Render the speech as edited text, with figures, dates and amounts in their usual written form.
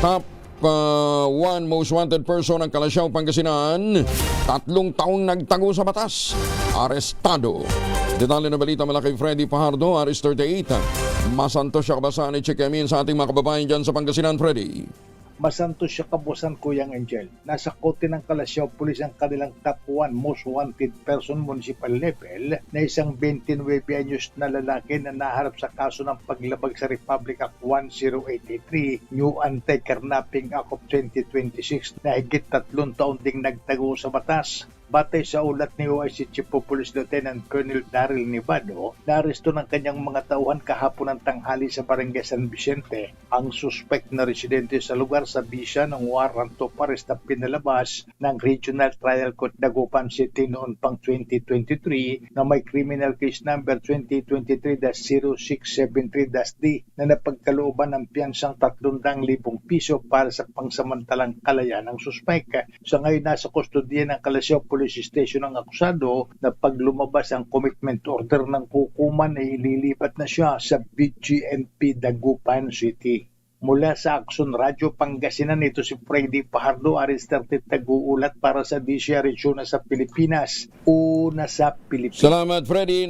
Top 1 most wanted person ng Kalasyaw, Pangasinan. 3 taong nagtago sa batas. Arestado. Detalye ng balita mula kay Freddy Pajardo, Aris 38. Masanto siya kabasaan ni Chikamin sa ating mga kababayan dyan sa Pangasinan, Freddy. Masanto siya kabusan, Kuyang Angel. Nasa kote ng Kalasyaw Police ang kanilang top 1 most wanted person municipal level na isang 29 anyos na lalaki na naharap sa kaso ng paglabag sa Republic Act 1083, New Anti-Kidnapping Act of 2026 na higit 3 taon ding nagtago sa batas. Batay sa ulat ni OIC Chief of Police Lieutenant Colonel Daryl Nivado, naaresto ng kanyang mga tauhan kahapon ng tanghali sa Barangay San Vicente ang suspect na residente sa lugar sa bisa ng warrant of arrest na pinalabas ng Regional Trial Court Dagupan City noon pang 2023 na may criminal case number 2023-0673-D na napagkalooban ng piyansang 300,000 piso para sa pangsamantalang kalayaan ng suspect. Sa ngayon nasa kustodiya ng Kalasyaw Police Station ang akusado na pag lumabas ang commitment order ng hukuman ay ililipat na siya sa BGNP Dagupan City. Mula sa Action Radio Pangasinan, ito si Freddy Pajardo, Aris 30, nag-uulat para sa DCR Region sa Pilipinas. Una sa Pilipinas. Salamat, Freddy.